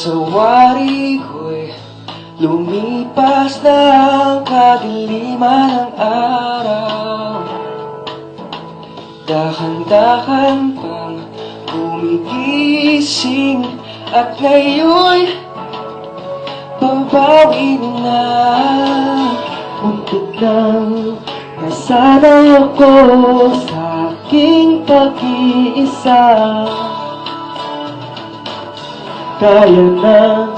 Sa wari ko'y lumipas na ang kadiliman ng araw. Dahan-dahan pang gumigising at ngayon'y babawi na. Muntik lang nasanay ako sa aking pag-iisa. Kaya nang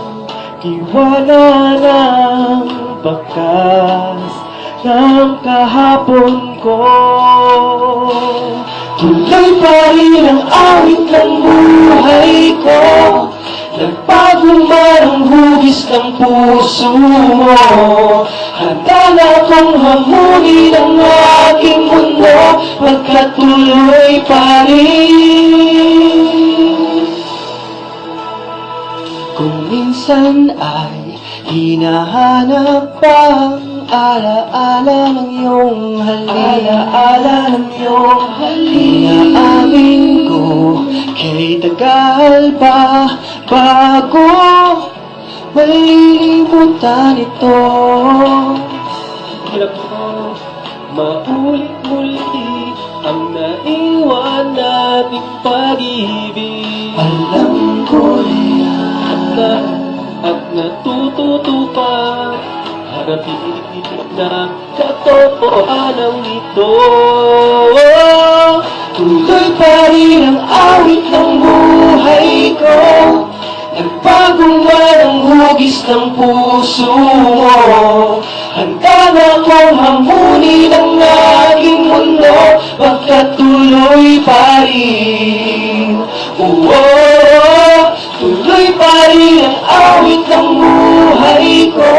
iwanan ang bakas ng kahapon ko. Tuloy pa rin ang awit ng buhay ko. Nagbago man ang hugis ng puso mo. Handa na akong hamunin ang aking mundo, magkatuloy pa rin. Kung minsan ay hinahanap ang alaala ng iyong halik, inaamin ko kay tagal pa bago malilimutan ito. Hirap ko maulit muli ang naiwan nating pag-ibig. Alam ko at natututupad, harapin na katotohanan ito. Tuloy pa rin ang awit ng buhay ko. Nagbago man ang hugis ng puso mo. Handa na akong hamunin ang aking mundo, magkatuloy pa rin. Tuloy pa rin ang awit ng buhay ko.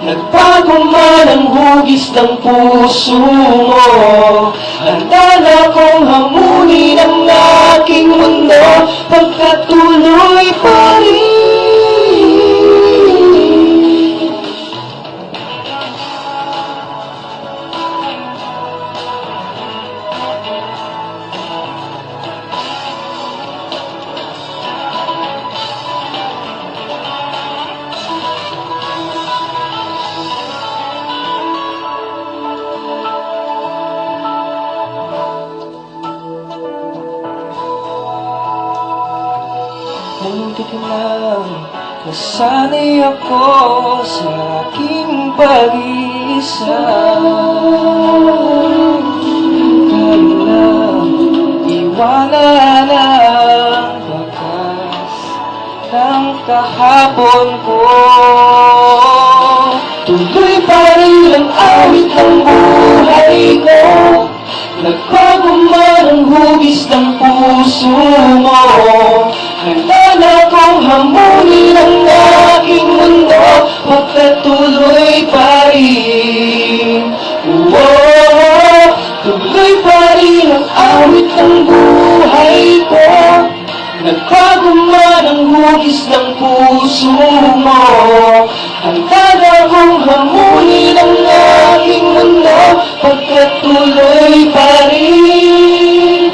Nagbago man ang hugis ng puso mo. Handa na akong hamunin ang aking mundo, pagkatuloy pa rin. Muntik lang nasanay ako sa aking pag-iisa. Kaya lang iwanan ang bakas ng kahapon ko. Tuloy pa rin ang awit ng buhay ko. Nagbago man ang hugis ng puso mo. Handa na akong hamunin ang aking mundo, magkatuloy pa rin. Tuloy pa rin ang awit ng buhay ko. Nagbago man ang hugis ng puso mo. Handa na akong hamunin ang aking mundo, magkatuloy pa rin.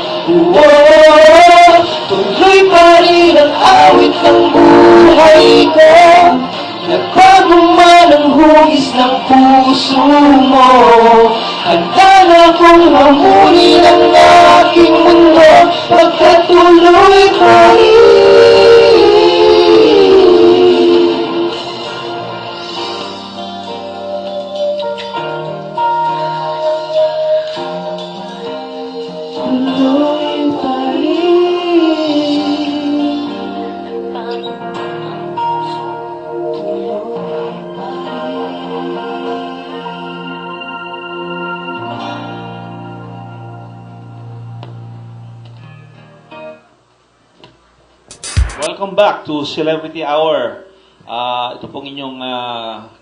Tuloy pa rin ang awit ng buhay ko. Nagbago man ang hugis ng puso mo. Handa na akong hamunin ang aking mundo, pagkatuloy pa rin. Tuloy pa Welcome back to Celebrity Hour. Ito pong inyong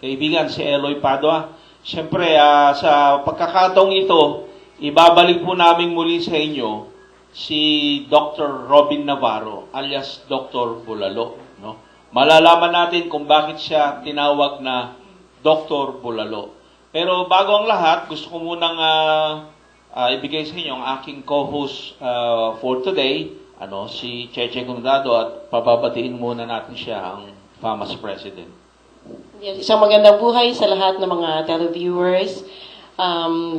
kaibigan, si Eloy Padua. Siyempre, sa pagkakataong ito, ibabalik po namin muli sa inyo si Dr. Robin Navarro, alias Dr. Bulalo. No? Malalaman natin kung bakit siya tinawag na Dr. Bulalo. Pero bago ang lahat, gusto ko munang ibigay sa inyo ang aking co-host for today, si Cheche Condado at pababatiin muna natin siya ang FAMAS President. Yes, isang magandang buhay sa lahat ng mga televiewers.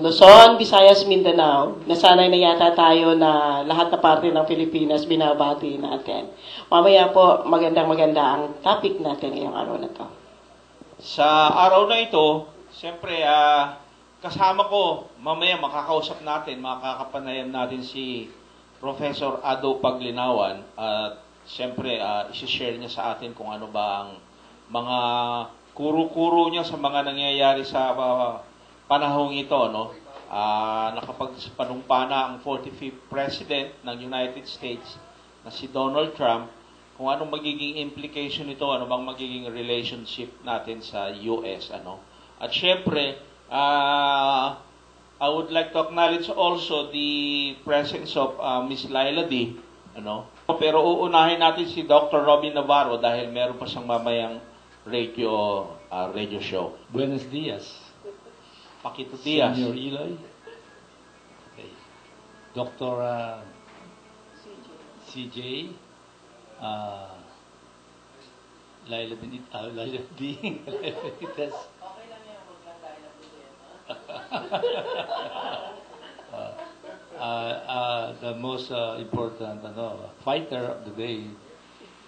Luzon, Visayas, Mindanao. Nasanay na yata tayo na lahat na parte ng Pilipinas binabati natin. Mamaya po, magandang-maganda ang topic natin ngayong araw na to. Sa araw na ito, siyempre, kasama ko, mamaya makakausap natin, makakapanayam natin si Professor Ado Paglinawan at siyempre, isi-share niya sa atin kung ano ba ang mga kuro-kuro niya sa mga nangyayari sa panahong ito, no? Nakapagpanumpa na ang 45th President ng United States na si Donald Trump, kung anong magiging implication nito, ano bang magiging relationship natin sa US, ano? At syempre, I would like to acknowledge also the presence of Miss Laila D, ano? Pero uunahin natin si Dr. Robin Navarro dahil meron pa siyang mamayang radio show. Buenos días. Paquito Diaz. Senyor Eloy. Okay. Dr. CJ. Laila Benitez. Laila D. Laila Benitez. Okay lang yan, huwag lang Laila The most important fighter of the day,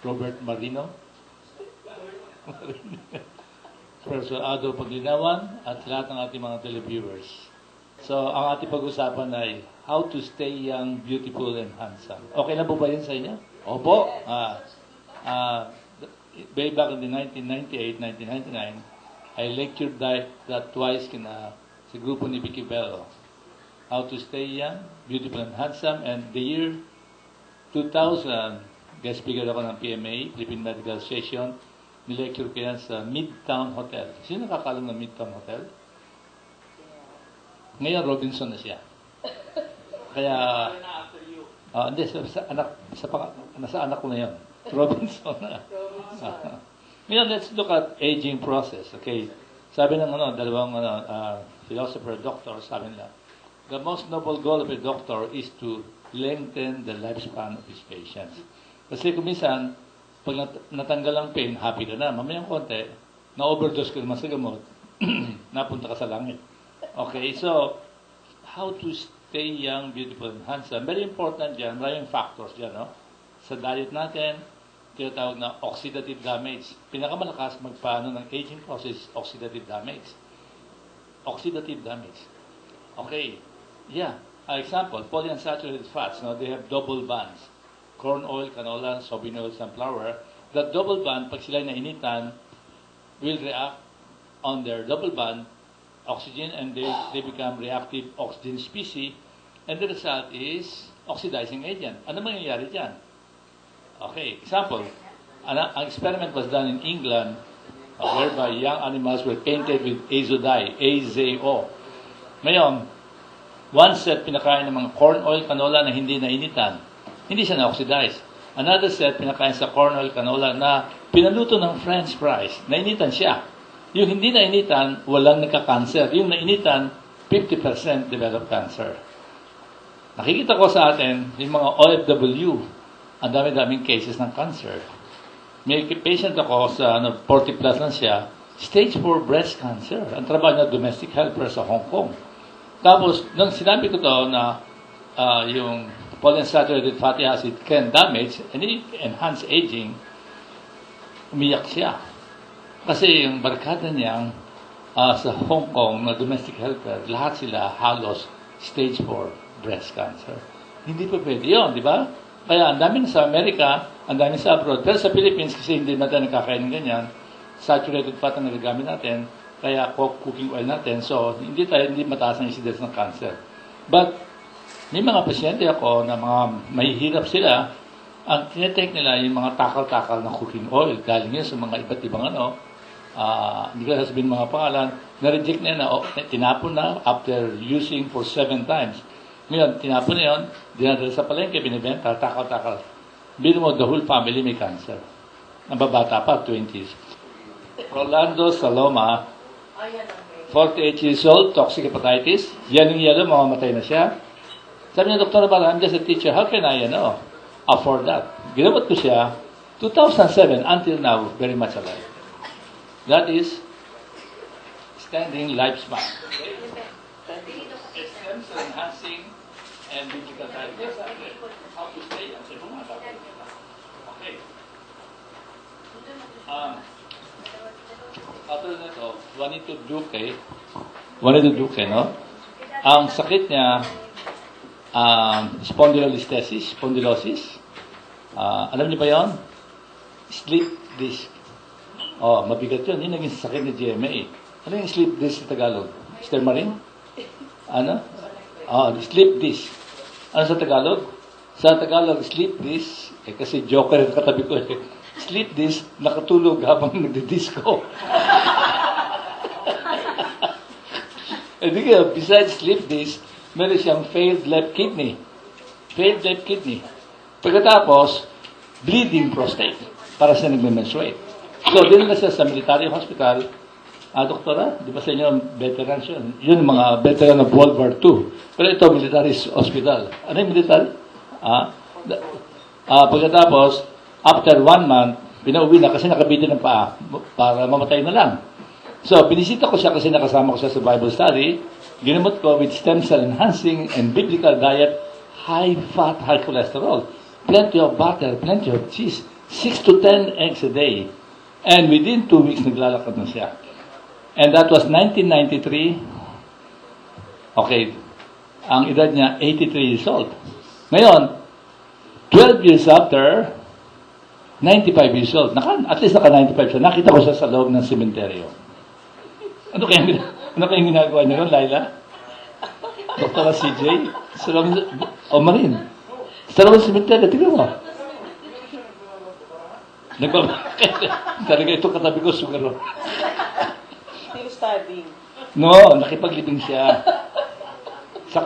Robert Marino. Professor Ado Paglinawan at lahat ng ating mga televiewers. So, ang ating pag-usapan ay how to stay young, beautiful, and handsome. Okay na po ba yun sa inyo? Opo. Way back in the 1998, 1999, I lectured that twice sa grupo ni Vicky Bello. How to stay young, beautiful, and handsome. And the year 2000, guest speaker ako ng PMA, Philippine Medical Association, nilecture ko yan sa Midtown Hotel. Sino nakakalam ng Midtown Hotel? Ngayon, Robinson na siya. Kaya, hindi, nasa anak ko na yun. Robinson na. Ngayon, let's look at aging process. Okay. Sabi ng dalawang philosopher, doctor, sabi nila, the most noble goal of a doctor is to lengthen the lifespan of his patients. Kasi kung minsan, pag natanggal ang pain, happy ka na. Mamayang konti, na-overdose ka naman sa gamot, napunta ka sa langit. Okay, so, how to stay young, beautiful, and handsome. Very important dyan, maraming factors dyan, no? Sa diet natin, tinatawag na oxidative damage. Pinakamalakas magpaano ng aging process, oxidative damage. Oxidative damage. Okay, yeah. Example, polyunsaturated fats, no? They have double bonds. Corn oil, canola, soybean oil, sunflower. That double bond, pag sila nainitan, will react on their double bond oxygen and they become reactive oxygen species and the result is oxidizing agent. Ano mangyayari dyan? Okay, example, ang experiment was done in England whereby young animals were painted with azo dye, AZO. Ngayon, one set pinakain ng mga corn oil, canola na hindi nainitan. Hindi siya na-oxidize. Another set, pinakain sa corn oil canola na pinaluto ng French fries. Nainitan siya. Yung hindi nainitan, walang nagka-cancer. Yung nainitan, 50% develop cancer. Nakikita ko sa atin, yung mga OFW, ang dami-daming cases ng cancer. May patient ako sa 40 plus lang siya, stage 4 breast cancer. Ang trabaho niya, domestic helper sa Hong Kong. Tapos, nung sinabi ko to na yung polyunsaturated fatty acid can damage and enhance aging, umiyak siya. Kasi yung barkada niyang sa Hong Kong na domestic helper, lahat sila halos stage 4 breast cancer. Hindi pa pwede yun, di ba? Kaya ang dami sa Amerika, ang dami sa abroad. Pero sa Philippines, kasi hindi natin nakakain ng ganyan, saturated fat ang nagagamit natin, kaya cooking oil natin, so hindi mataas ang incidence ng cancer. But may mga pasyente ako na mga mahihirap sila, ang tinetake nila yung mga takal-takal na cooking oil. Galing yun sa mga iba't ibang hindi ko sasabihin mga pangalan, na-reject na yun, tinapon na after using for 7 times. Ngayon, tinapon na yun, dinadala sa palengke, binibenta, takal-takal. Bino mo, the whole family may cancer. Ang babata pa, 20s. Rolando Saloma, 48 years old, toxic hepatitis. Yan yung yellow, mamamatay na siya. Sabi niya, Dr. Navarro, I'm just a teacher. How can I, afford that. Ginamot ko siya 2007 until now, very much alive. That is standing lifespan. Okay? It's stem cell enhancing and biblical diet. Yes, how to stay ang sabong atak. Okay. After nito, Juanito Duque, no? Ang sakit niya, spondylosis. Alam niyo ba yun? Sleep disc. Oh, mabigat yun. Yun naging sakit ni GMA. Ano yung sleep disc sa Tagalog? Stermarin? Ano? Sleep disc. Ano sa Tagalog? Sa Tagalog, sleep disc. Kasi joker yung katabi ko. Sleep disc, nakatulog habang nagdi-disco. Besides sleep disc, meron siyang failed left kidney. Pagkatapos, bleeding prostate para siya nagme-menstruate. So, din na siya sa military hospital. Doktora, di ba sa inyo, veterans yun? Yun mga veteran of World War II. Pero ito, military hospital. Ano yung military? Pagkatapos, after 1 month, pinauwi na kasi nakabitin ng paa para mamatay na lang. So, binisita ko siya kasi nakasama ko siya sa Bible study. Ginamot ko with stem cell enhancing and biblical diet, high fat, high cholesterol. Plenty of butter, plenty of cheese. 6 to 10 eggs a day. And within 2 weeks, naglalakad na siya. And that was 1993. Okay. Ang edad niya, 83 years old. Ngayon, 12 years after, 95 years old. At least naka 95 siya. Nakita ko siya sa loob ng sementeryo. Ano kayang ginagawa niyo ron, Laila? Dr. CJ? Marin. Sa loob ng sementeryo, tignan mo. Talaga ito katabi ko, sugaro. Still studying. No, nakipaglibing siya. Sa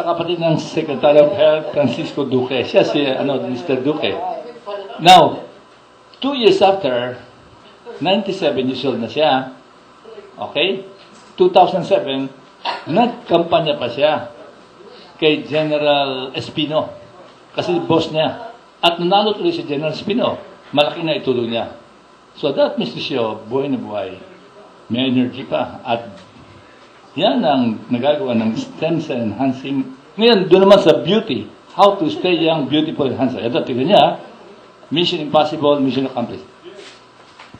kapatid ng Secretary of Health, Francisco Duque. Siya si, Mr. Duque. Now, 2 years after, 97 years old na siya. Okay? 2007, nagkampanya pa siya kay General Espino. Kasi boss niya. At nanalo tuloy si General Espino. Malaki na itulong niya. So that Mr. Sio, buhay na buhay. May energy pa. At yan ang nagagawa ng stem cell enhancing. Ngayon, doon naman sa beauty. How to stay young, beautiful, and handsome. Ito, tignan niya. Mission impossible, mission accomplished.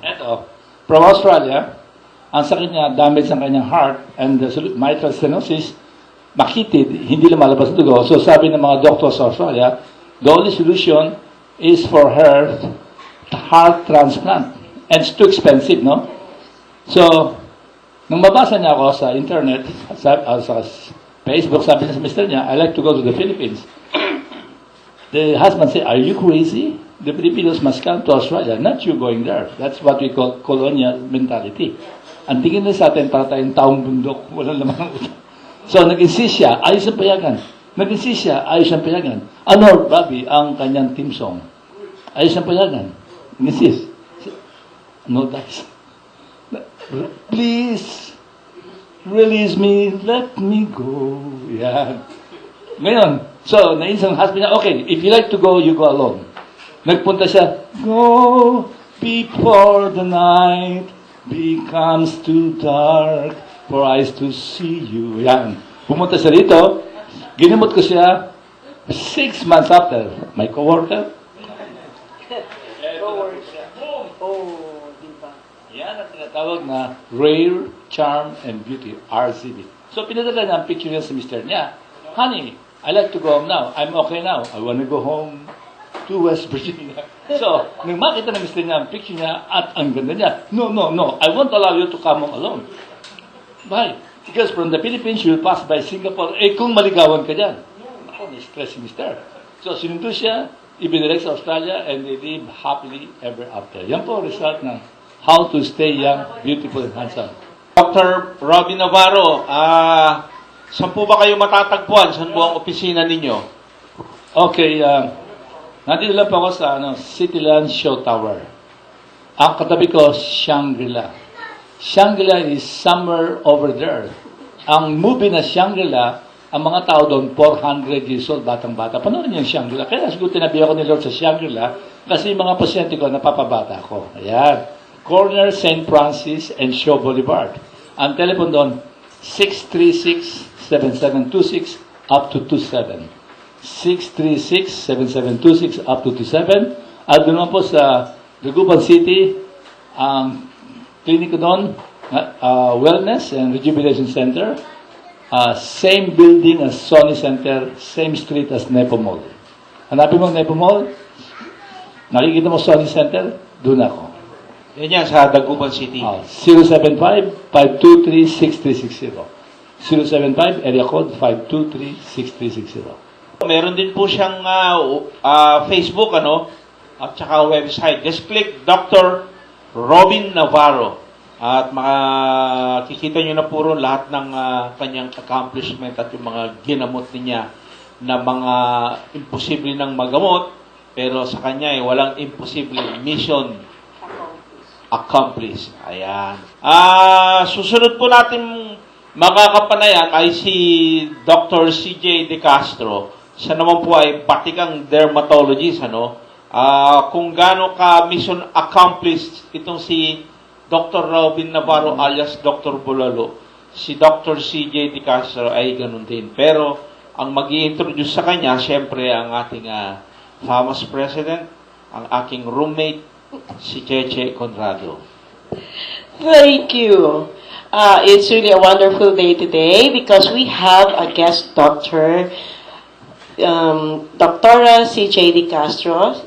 Ito, from Australia, ang sakit niya, damage ang kanyang heart and the mitral stenosis, makitid, hindi lumalabas ng dugo. So sabi ng mga doctors sa Australia, the only solution is for her heart transplant. And it's too expensive, no? So, nung mabasa niya ako sa internet, sa Facebook, sabi niya sa mister niya, I like to go to the Philippines. The husband said, are you crazy? The Filipinos must come to Australia, not you going there. That's what we call colonial mentality. Ang tingin nila sa atin, para tayong taong bundok, walang laman ng utang. So, nag-insist siya, ayos ang payagan. Ano, Bobby, ang kanyang team song? Ayos ang payagan. Nag-insist. No dice. Please, release me, let me go. Yan. Ngayon, so, nainsang husband niya, okay, if you like to go, you go alone. Nagpunta siya, go before the night becomes too dark for eyes to see you. Yan. Pumunta siya rito, ginamot ko siya 6 months after. My coworker. Diba? Yan ang tinatawag na Rare, Charm, and Beauty, RCB. So, pinadala niya ang picture niya sa mister niya. Honey, I like to go home now. I'm okay now. I want to go home to West Virginia. So, nang makita ng mister niya ang picture niya at ang ganda niya, no, I won't allow you to come home alone. Why? Because from the Philippines, you will pass by Singapore. Kung maligawan ka dyan. Ako, na-stress si mister. So, sinundo siya, ibinirek sa Australia, and they live happily ever after. Yan po ang result ng how to stay young, beautiful, and handsome. Dr. Robin Navarro, saan po ba kayo matatagpuan? Saan po ang opisina ninyo? Okay, nandito lang po ako sa Cityland Show Tower. Ang katabi ko, Shangri-La. Shangri-La is somewhere over there. Ang movie na Shangri-La ang mga tao doon, 400 years old, batang-bata. Panoorin niyo yung Shangri-La. Kaya siguro tinabi ako ni Lord sa Shangri-La kasi yung mga pasyente ko, napapabata ko. Ayan. Corner St. Francis and Shaw Boulevard. Ang telephone doon, 636-7726 up to 27. 636-7726 up to 27. At doon naman po sa Dagupan City, ang clinic ko doon, Wellness and Rejuvenation Center, same building as Sony Center, same street as Nepo Mall. Hanapin mo ang Nepo Mall, nakikita mo Sony Center, doon ako. Yan yan, sa Dagupan City. 075-523-6360. 075, area code 523-6360. Meron din po siyang Facebook, at saka website. Just click Dr. Robin Navarro. At makikita nyo na puro lahat ng kanyang accomplishment at yung mga ginamot niya na mga imposible ng magamot, pero sa kanya walang imposible, mission accomplished. Ayan. Susunod po natin makakapanayan ay si Dr. CJ De Castro. Siya naman po ay batikang dermatologist, kung gaano ka mission accomplished itong si Dr. Robin Navarro alias Dr. Bulalo, si Dr. CJ De Castro ay ganun din. Pero ang mag-i-introduce sa kanya, siyempre ang ating famous president, ang aking roommate, si Cheche Conrado. Thank you. It's really a wonderful day today because we have a guest doctor, Dr. CJ De Castro.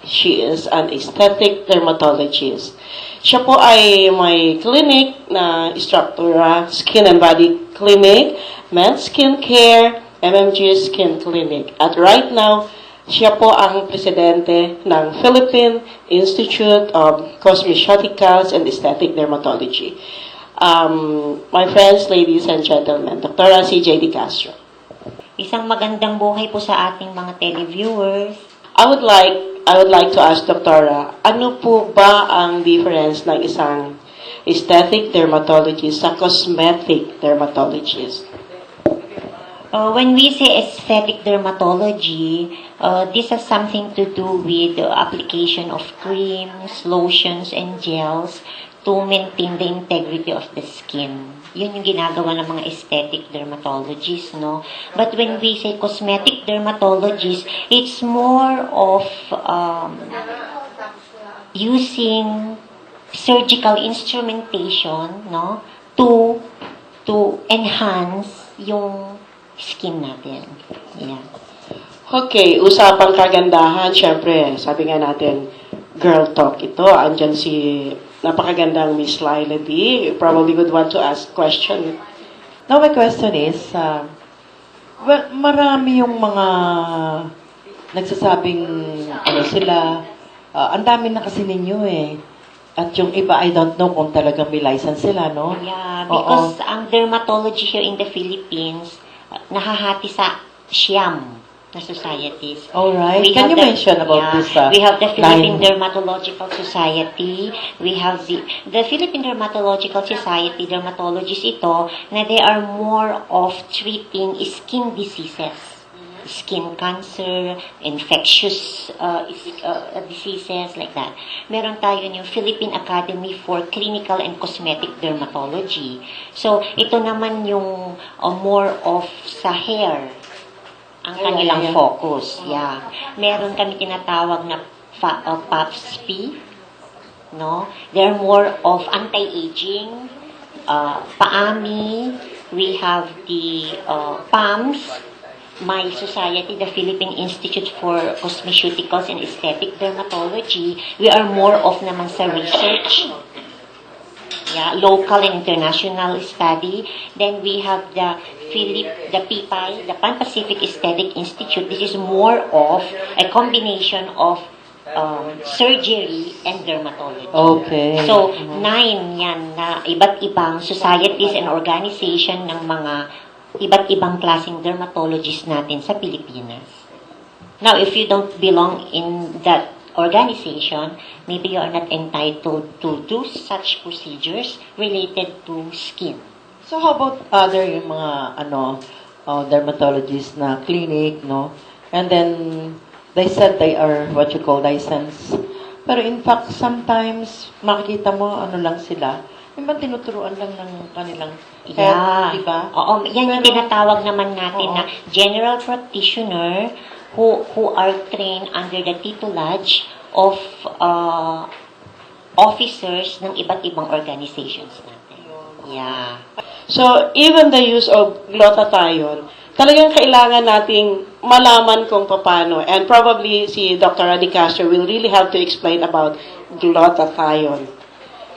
She is an aesthetic dermatologist. Siya po ay may clinic na Structura Skin and Body Clinic, Men's Skin Care, MMG Skin Clinic. At right now, siya po ang presidente ng Philippine Institute of Cosmeceuticals and Aesthetic Dermatology. My friends, ladies and gentlemen, Dr. CJ De Castro. Isang magandang buhay po sa ating mga televiewers. I would like to ask Doktora, ano po ba ang difference ng isang aesthetic dermatologist sa cosmetic dermatologist? When we say aesthetic dermatology, this has something to do with the application of creams, lotions, and gels to maintain the integrity of the skin. Yun yung ginagawa ng mga aesthetic dermatologists, no? But when we say cosmetic dermatologist, it's more of using surgical instrumentation, no, to enhance yung skin natin. Yeah. Okay, usapang kagandahan, syempre, sabi nga natin, girl talk ito. Andyan si napakagandang Miss Laila D. You probably would want to ask question. Now, my question is, well, marami yung mga nagsasabing, sila, ang dami na kasi ninyo eh. At yung iba, I don't know kung talagang may license sila, no? Yeah, because ang dermatology here in the Philippines, nahahati sa siyam na societies. Alright. Can you mention about this? We have the Philippine line? Dermatological Society. We have the Philippine Dermatological Society, dermatologists ito, na they are more of treating skin diseases. Skin cancer, infectious diseases, like that. Meron tayo yung Philippine Academy for Clinical and Cosmetic Dermatology. So, ito naman yung more of sa hair, ang kanilang focus. Yeah. Meron kami tinatawag na PAPSP, no? They're more of anti-aging, PAAMI, we have the PAMS, my society, the Philippine Institute for Cosmeceuticals and Aesthetic Dermatology. We are more of naman sa research, local and international study. Then we have the PPI, the Pan-Pacific Aesthetic Institute. This is more of a combination of surgery and dermatology. Okay. So, 9 yan na iba't ibang societies and organization ng mga iba't ibang klaseng dermatologists natin sa Pilipinas. Now, if you don't belong in that organization, maybe you are not entitled to do such procedures related to skin. So how about other yung mga dermatologist na clinic, no? And then, they said they are what you call licensed. Pero in fact, sometimes, makikita mo, ano lang sila, yung ba tinuturuan lang ng kanilang Yeah. health, di ba? Oo, yan yung Pero- tinatawag naman natin Oo. na general practitioner who are trained under the tutelage of officers ng iba't ibang organizations natin. Yeah. So, even the use of glutathione, talagang kailangan nating malaman kung paano. And probably si Dr. Adi Castro will really have to explain about glutathione.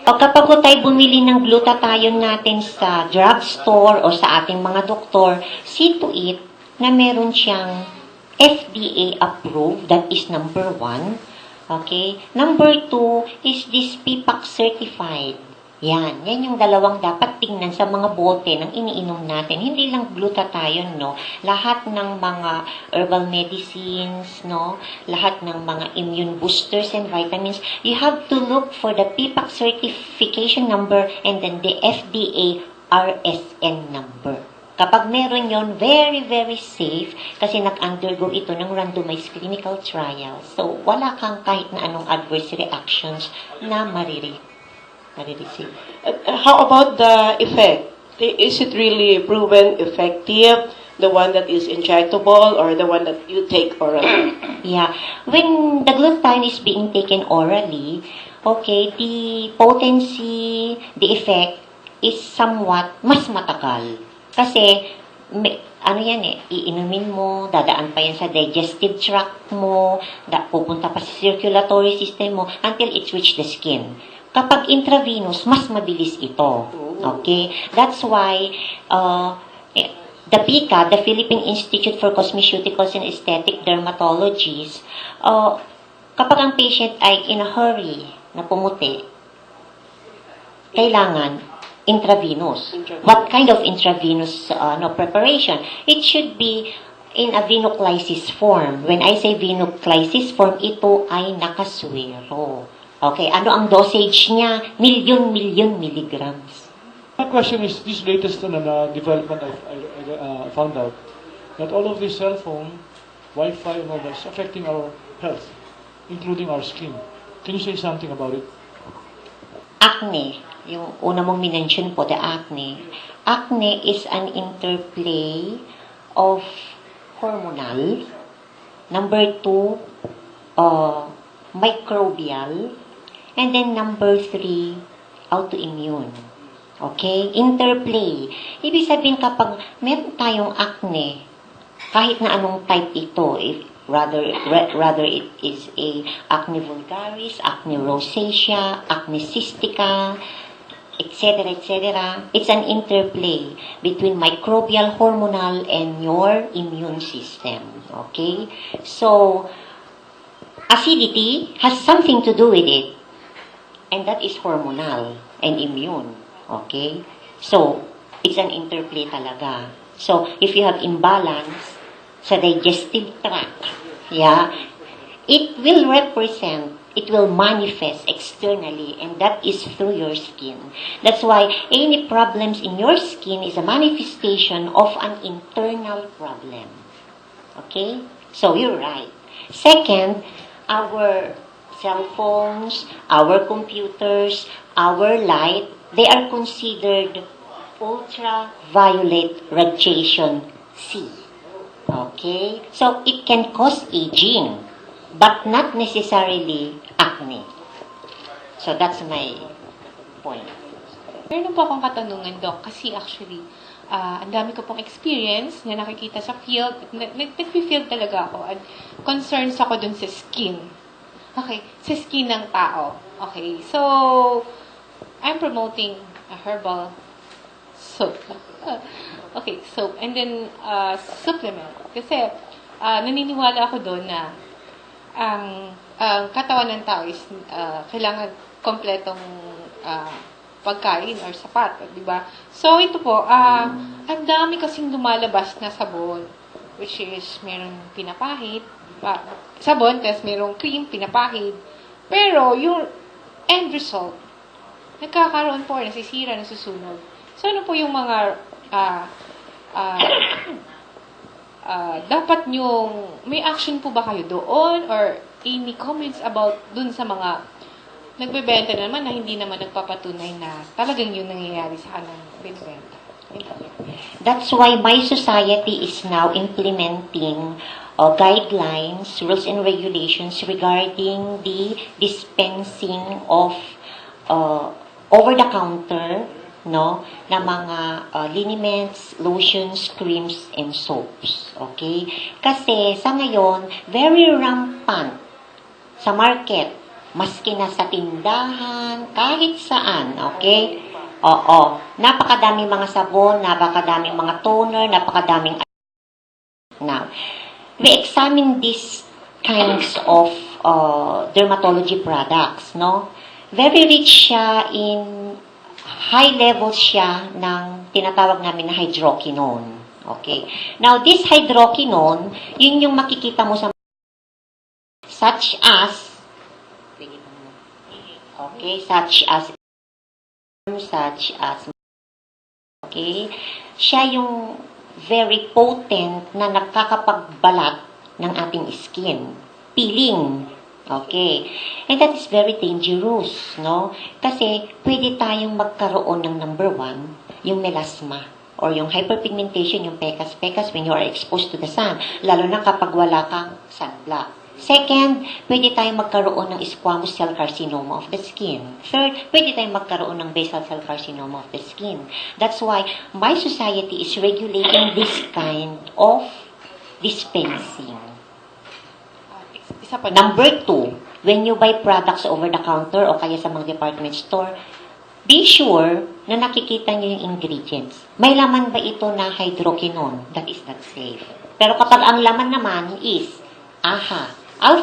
Kapag po tayo bumili ng glutathione natin sa drugstore o sa ating mga doktor, see to it na meron siyang FDA approved, that is number 1. Okay? Number 2 is this PPAC certified. Yan yung dalawang dapat tingnan sa mga bote ng iniinom natin. Hindi lang glutathione, no? Lahat ng mga herbal medicines, no? Lahat ng mga immune boosters and vitamins, you have to look for the PPAC certification number and then the FDA RSN number. Kapag meron yon, very, very safe kasi nag-undergo ito ng randomized clinical trial. So, wala kang kahit na anong adverse reactions na marireceive. How about the effect? Is it really proven effective? The one that is injectable or the one that you take orally? Yeah. When the glutathione is being taken orally, okay, the potency, the effect is somewhat mas matagal. Kasi, ano yan iinumin mo, dadaan pa yan sa digestive tract mo, pupunta pa sa circulatory system mo, until it reach the skin. Kapag intravenous, mas mabilis ito. Okay? That's why, the PICA, the Philippine Institute for Cosmeceuticals and Aesthetic Dermatologies, kapag ang patient ay in a hurry na pumuti, kailangan intravenous. What kind of intravenous preparation? It should be in a venoclysis form. When I say venoclysis form, ito ay nakaswero. Okay, ano ang dosage niya? Milyon milligrams. My question is, this latest development I found out, that all of this cell phone, Wi-Fi and all that is affecting our health, including our skin. Can you say something about it? Acne, yung una mong minention po, the acne. Acne is an interplay of hormonal. Number 2, microbial. And then number 3, autoimmune. Okay? Interplay. Ibig sabihin kapag meron tayong acne, kahit na anong type ito, rather it is a acne vulgaris, acne rosacea, acne cystica, etc., it's an interplay between microbial, hormonal, and your immune system. Okay? So, acidity has something to do with it. And that is hormonal and immune. Okay? So, it's an interplay talaga. So, if you have imbalance sa digestive tract, yeah, it will manifest externally, and that is through your skin. That's why any problems in your skin is a manifestation of an internal problem. Okay? So, you're right. Second, our cell phones, our computers, our light, they are considered ultraviolet radiation C. Okay? So, it can cause aging, but not necessarily acne. So, that's my point. Meron po akong katanungan, Doc, kasi actually, ang dami ko pong experience na nakikita sa field. Nag-field talaga ako at concerns ako dun sa skin. Okay, sa skin ng tao. Okay, so, I'm promoting a herbal soap. Okay, soap. And then, supplement. Kasi, naniniwala ako doon na ang katawan ng tao is kailangan kompletong pagkain or sapat, di ba? So, ito po, ang dami kasing lumalabas na sabon, which is merong pinapahid, sabon, tapos merong cream, pinapahid. Pero, yung end result, nagkakaroon po, nasisira, nasusunog. So, ano po yung mga dapat yung, may action po ba kayo doon? Or any comments about dun sa mga nagbebenta naman na hindi naman nagpapatunay na talagang yun nangyayari sa kanilang binibenta? That's why my society is now implementing guidelines, rules, and regulations regarding the dispensing of over-the-counter na mga liniments, lotions, creams, and soaps. Okay? Kasi sa ngayon, very rampant sa market, maski na sa tindahan, kahit saan. Okay? Oo. Napakadaming mga sabon, napakadaming mga toner, napakadaming. Now, we examine these kinds of dermatology products, no? Very rich siya in high levels siya ng tinatawag namin na hydroquinone. Okay? Now, this hydroquinone, yun yung makikita mo sa such as okay, siya yung very potent na nakakapagbalat ng ating skin. Peeling. Okay. And that is very dangerous, no? Kasi pwede tayong magkaroon ng number 1, yung melasma or yung hyperpigmentation, yung pekas-pekas when you are exposed to the sun, lalo na kapag wala kang sunblock. Second, pwede tayong magkaroon ng squamous cell carcinoma of the skin. Third, pwede tayong magkaroon ng basal cell carcinoma of the skin. That's why my society is regulating this kind of dispensing. Isa pa. Number 2, when you buy products over the counter o kaya sa mga department store, be sure na nakikita nyo yung ingredients. May laman ba ito na hydroquinone? That is not safe. Pero kapag ang laman naman is alpha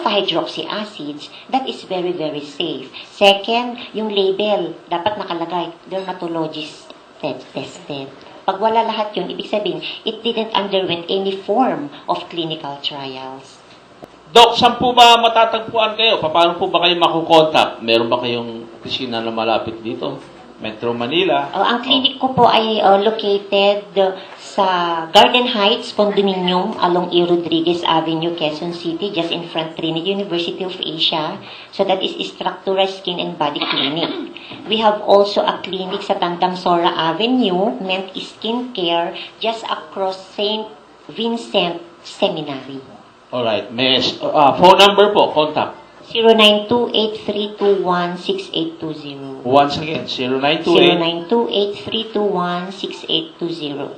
hydroxy acids, that is very, very safe. Second, yung label, dapat nakalagay, dermatologist tested. Pag wala lahat yun, ibig sabihin, it didn't underwent any form of clinical trials. Doc, saan po ba matatagpuan kayo? Paano po ba kayo makukontak? Meron ba kayong opisina na malapit dito? Metro Manila? Ang clinic ko po ay located sa Garden Heights Condominium along E. Rodriguez Avenue, Quezon City, just in front Trinity University of Asia. So that is Structura Skin and Body Clinic. We have also a clinic sa Tandang Sora Avenue, meant skin care, just across St. Vincent Seminary. Alright. May phone number po, contact. 0928-321-6820. Once again, 0928. 0928-321-6820.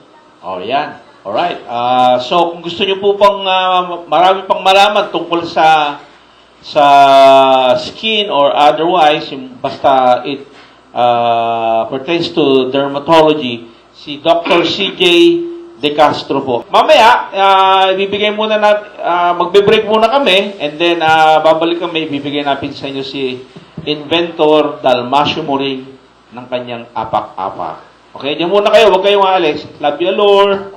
Oh, yan. Alright. So, kung gusto nyo po pang marami pang malaman tungkol sa skin or otherwise, yung basta it pertains to dermatology, si Dr. CJ De Castro po. Mamaya, ibibigay muna magbe-break muna kami, and then babalik kami, ibibigay natin sa inyo si Inventor Dalmasio Moring ng kanyang apak-apak. Okay, diyan muna kayo, huwag kayong aalis. Love you, Lord.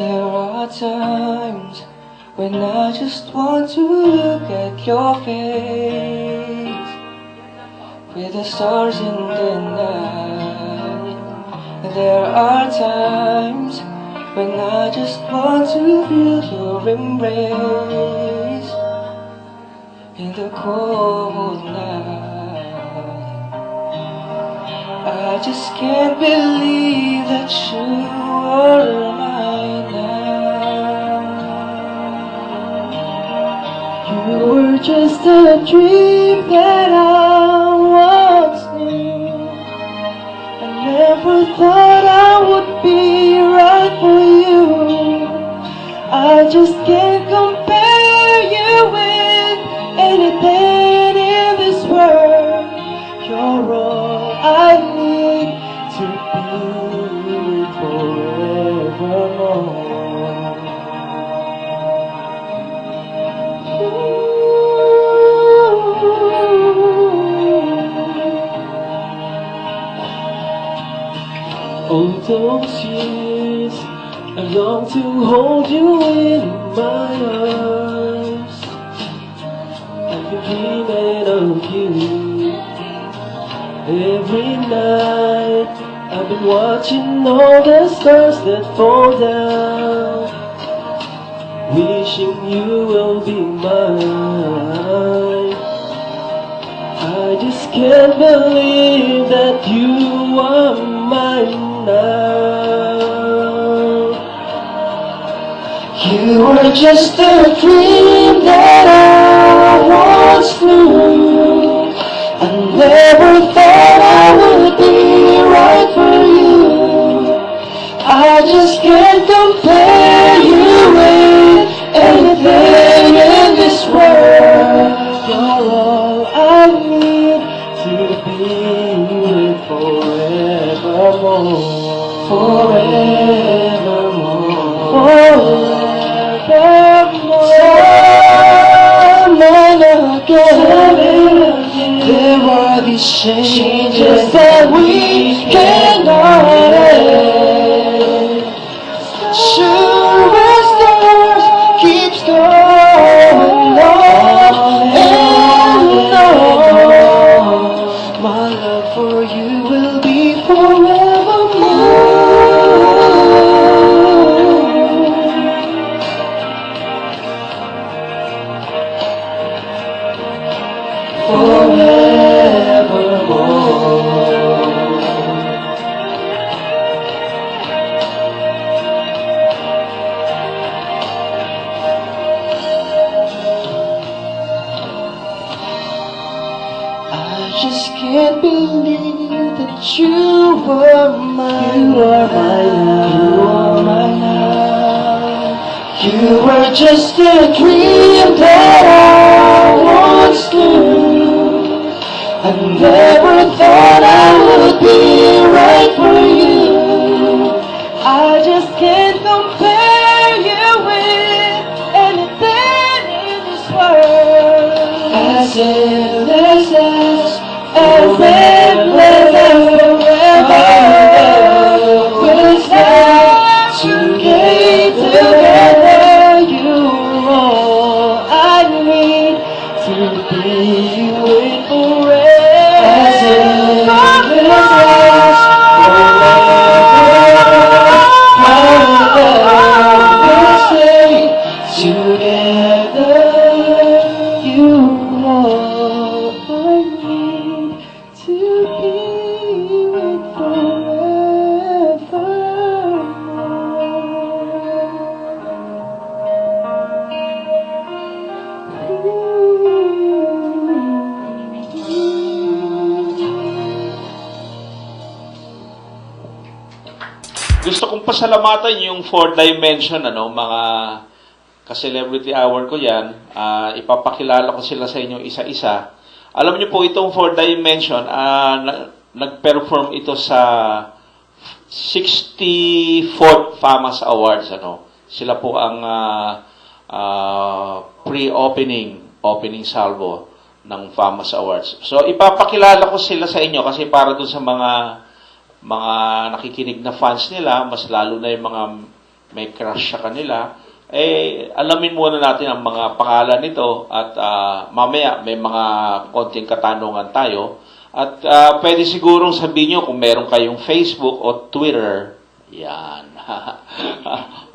There are times when I just want to look at your face with the stars in the night. There are times when I just want to feel your embrace in the cold night. I just can't believe that you are mine now. You were just a dream that I once knew. I never thought I would be right for you. I just can't compare you with anything in this world. You're all I need to be forevermore. All those years I've long to hold you in my arms. I've been dreaming of you every night. I've been watching all the stars that fall down, wishing you will be mine. I just can't believe that you are mine now. You were just a dream that I once knew. I never thought I would be right for you. I just can't compare you with anything in this world. You're all I need to be with forevermore. Forevermore. There are these changes that we cannot end. Sure as stars keeps going on and on. My love for you will be forevermore. I just can't believe that you were mine. You are mine now. You are mine now. You were just a dream that I once knew. I never thought I would be right for you. I just can't compare you with anything in this world. As endless as forever will stand together. You're all I need to be with forever. As endless as forever will stay together. You all I need to be with Gusto kong pasalamatan yung 4 Dimension, mga ka-celebrity hour ko yan. Ipapakilala ko sila sa inyo isa-isa. Alam niyo po, itong 4 Dimension, nag-perform ito sa 64th FAMAS Awards. Sila po ang opening salvo ng FAMAS Awards. So, ipapakilala ko sila sa inyo kasi para dun sa mga nakikinig na fans nila, mas lalo na yung mga may crush sa kanila, alamin muna natin ang mga pangalan nito at mamaya may mga konting katanungan tayo. At pwede sigurong sabihin nyo kung meron kayong Facebook o Twitter, yan,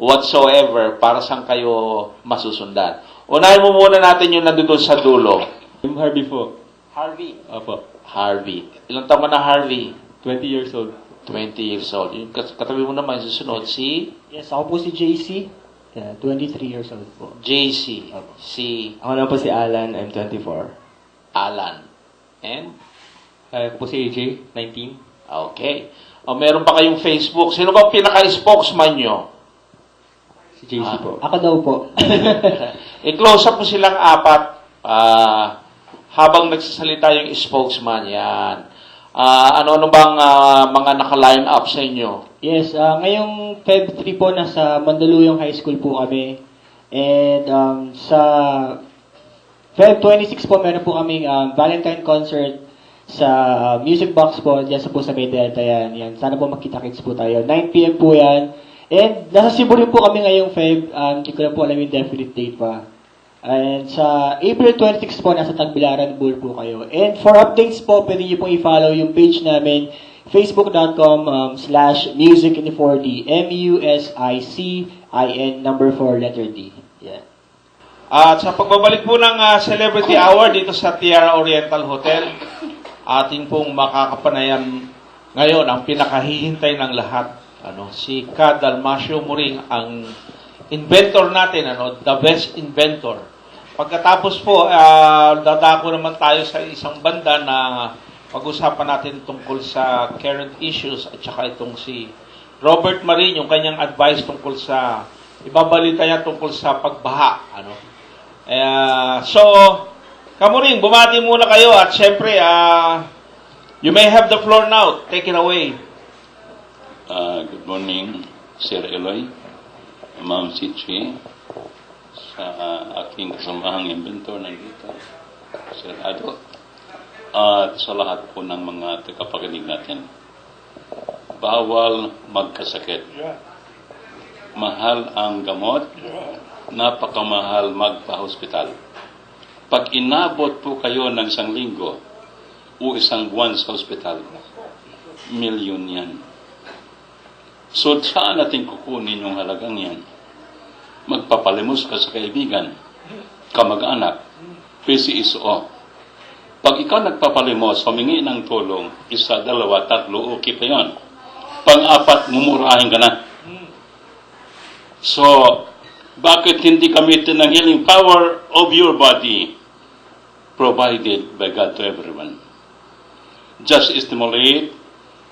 whatsoever, para saan kayo masusundan. Unahin mo muna natin yung nandun sa dulo. I'm Harvey po. Harvey? Opo. Harvey. Ilang taon na Harvey? 20 years old. 20 years old. Yung katabi mo naman, susunod, si? Yes, ako po si JC. 23 years old po. JC. Si? Ako naman po si Alan. I'm 24. Alan. And? Ako po si AJ. 19. Okay. Meron pa kayong Facebook. Sino ba pinaka-spokesman nyo? Si JC po. Ako daw po. I-close up mo silang apat habang nagsasalita yung spokesman. Yan. Ano bang mga naka-line up sa inyo? Yes, ngayong Feb 3 po, nasa Mandaluyong High School po kami. And sa Feb 26 po, meron po kaming Valentine concert sa Music Box po, dyan sa May Delta yan. Sana po makita-kits po tayo. 9 p.m. po yan. And nasa Cebu rin po kami ngayong Feb, hindi ko lang po alam yung definite date pa. And sa April 26 po, nasa Tagbilaran Bowl po kayo. And for updates po, pwede niyo pong i-follow yung page namin, facebook.com/musicinfor4d, MUSICIN number 4 letter D. Yeah. At sa pagbabalik po ng Celebrity Hour dito sa Tiara Oriental Hotel, ating pong makakapanayan ngayon ang pinakahihintay ng lahat. Si Ka Dalmasio Muring, ang inventor natin, the best inventor. Pagkatapos po, dadako naman tayo sa isang banda na pag-usapan natin tungkol sa current issues at saka itong si Robert Marin, yung kanyang advice tungkol sa, ibabalita niya tungkol sa pagbaha. So, Kamuring, bumati muna kayo at syempre, you may have the floor now. Take it away. Good morning, Sir Eloy, Ma'am Sichi, sa aking kasamahang inventor nandito, Sir Ado, at sa lahat po ng mga tagapakinig natin. Bawal magkasakit. Mahal ang gamot, napakamahal magpa-hospital. Pag inabot po kayo ng isang linggo o isang buwan sa hospital, milyon yan. So, saan natin kukunin yung halagang yan? Magpapalimos ka sa kaibigan, kamag-anak, PCSO. Pag ikaw nagpapalimos, humingi ng tulong, 1, 2, 3, okay pa yun. Pang-4, mumurahin ka na. So, bakit hindi gamitin ng healing power of your body provided by God to everyone? Just stimulate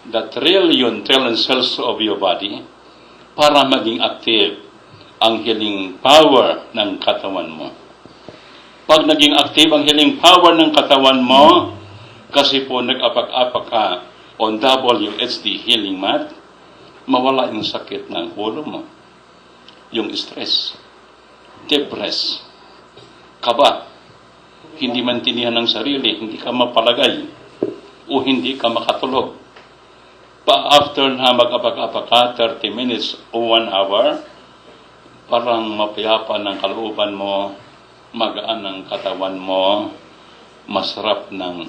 the trillion cells of your body para maging active ang healing power ng katawan mo. Pag naging active ang healing power ng katawan mo, kasi po nag-apak-apak ka on WHD healing mat, mawala yung sakit ng ulo mo. Yung stress, depress, kaba, hindi mantinihan ng sarili, hindi ka mapalagay, o hindi ka makatulog. After na mag-apak-apak ka, 30 minutes o 1 hour, parang mapayapa ng kalooban mo, magaan ng katawan mo, masarap ng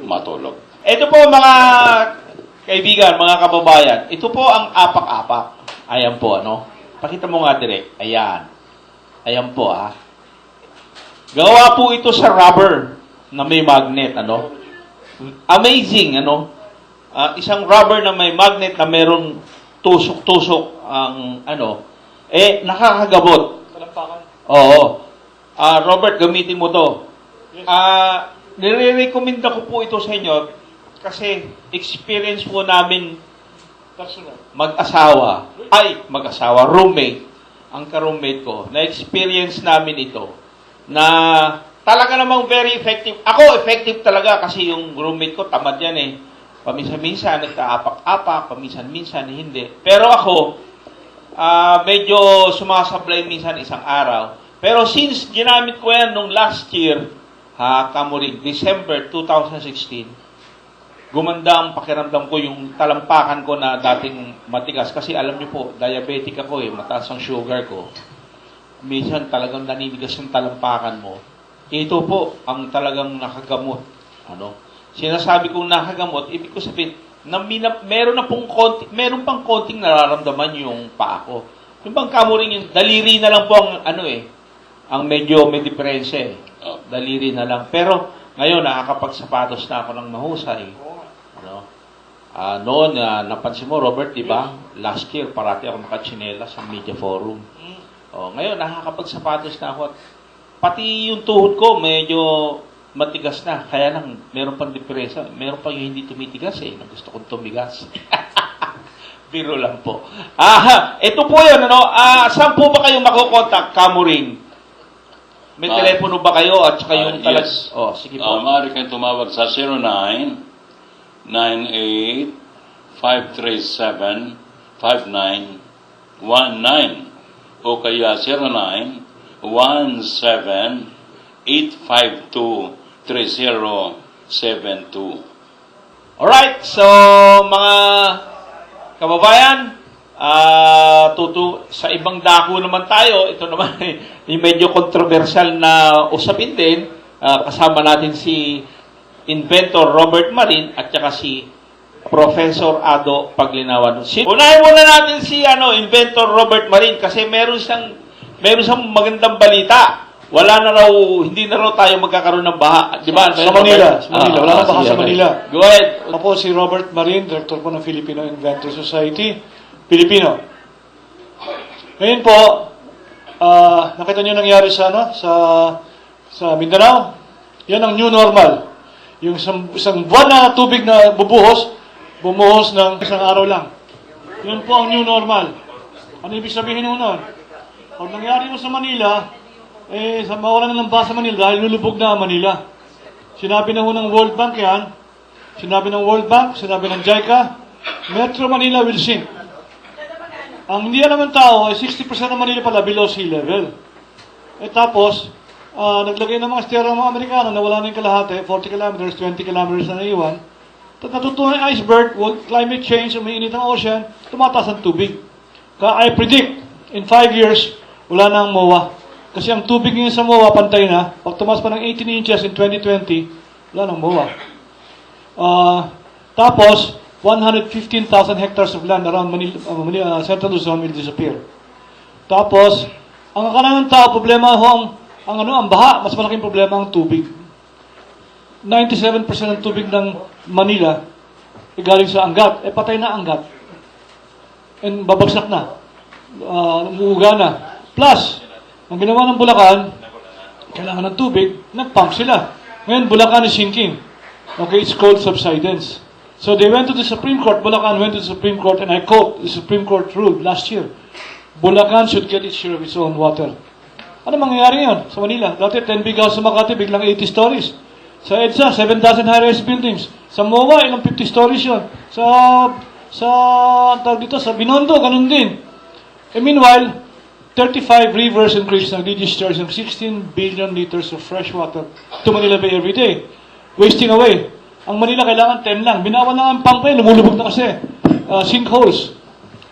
matulog. Ito po mga kaibigan, mga kababayan, ito po ang apak-apak. Ayan po, Pakita mo nga direct. Ayan. Ayan po, Gawa po ito sa rubber na may magnet, Amazing, isang rubber na may magnet na mayroong tusok-tusok ang, nakakagabot. Oo. Robert, gamitin mo to. Nire-recommend ko po ito sa inyo kasi experience po namin mag-asawa, roommate, ang ka-roommate ko, na-experience namin ito, na talaga namang very effective. Ako, effective talaga kasi yung roommate ko, tamad yan Paminsan-minsan, nagkaapak-apak, paminsan-minsan, hindi. Pero ako, medyo sumasablay minsan isang araw. Pero since ginamit ko yan nung last year, Kamuring, December 2016, gumanda ang pakiramdam ko, yung talampakan ko na dating matigas. Kasi alam niyo po, diabetic ako mataas ang sugar ko. Minsan talagang naninigas yung talampakan mo. Ito po ang talagang nakagamot. Sinasabi kong nakagamot, ibig ko sabihin, meron pang konting nararamdaman yung paa ko. Yung bang Kamuring, yung daliri na lang po ang ang medyo may diferensya Daliri na lang. Pero ngayon, nakakapagsapatos na ako ng mahusay. Noon, napansin mo, Robert, di ba? Last year, parati ako nakachinela sa media forum. Ngayon, nakakapagsapatos na ako. Pati yung tuhod ko, medyo matigas na. Kaya lang, meron pang diferensya. Meron pang yung hindi tumitigas Gusto kong tumigas. Biro lang po. Ito po yun, saan po ba kayo makukontak, Kamuring? May telepono ba kayo at saka yung Yes. Sige po. Maaari kayong tumawag sa 0998-537-5919 o kaya 0917-852-3072. Alright, so mga kababayan, Sa ibang dako naman tayo, ito naman ay medyo controversial na usapin din. Kasama natin si inventor Robert Marin at saka si Professor Ado Paglinawan. Unahin muna natin si inventor Robert Marin kasi meron siyang magandang balita. Hindi na raw tayo magkakaroon ng baha. Di ba? Sa Manila. Wala nang baha sa Manila. Go ahead. Ako si Robert Marin, Director po ng Filipino Inventor Society, Filipino. Ngayon po, nakita niyo nangyari sa Mindanao? Yan ang new normal. Yung isang buwan na tubig na bumuhos ng isang araw lang. Yan po ang new normal. Ano ibig sabihin nun? Pag nangyari mo sa Manila, mawalan na ng baha sa Manila dahil lulubog na ang Manila. Sinabi na ho ng World Bank yan, sinabi ng World Bank, sinabi ng JICA, Metro Manila will sink. Ang hindi alam ng tao ay 60% ng Manila pala below sea level. Tapos, naglagay ng mga estero ng mga Amerikano na wala na yung kalahati, 40 kilometers, 20 kilometers na naiwan. Natutunan yung iceberg, climate change, umiinit ang ocean, tumataas ang tubig. Kaya I predict, in 5 years, wala na ang MOA. Kasi ang tubig ngayon sa MOA, pantay na. Pag tumaas pa ng 18 inches in 2020, wala nang MOA. Tapos, 115,000 hectares of land around Central Luzon will disappear. Tapos, ang akala ng tao, problema ho ang baha, mas malaking problema ang tubig. 97% ng tubig ng Manila galing sa Angat. Patay na Angat. And babagsak na. Umuuga na. Plus, ang ginawa ng Bulacan, kailangan ng tubig, nag-pump sila. Ngayon, Bulacan is sinking. Okay, it's called subsidence. So they went to the Supreme Court, Bulacan went to the Supreme Court, and I quote, the Supreme Court ruled last year, Bulacan should get its share of its own water. Ano mangyayari yun sa Manila? Dati 10 big house sa Makati, biglang 80 stories. Sa EDSA, 7,000 high-rise buildings. Sa MOA, ilang 50 stories yun. Sa Binondo, ganun din. Meanwhile, 35 rivers and creeks nag-discharge ng 16 billion liters of fresh water to Manila Bay every day. Wasting away. Ang Manila kailangan 10 lang. Binawan lang ang pump ngayon, lumulubog na kasi. Sinkholes.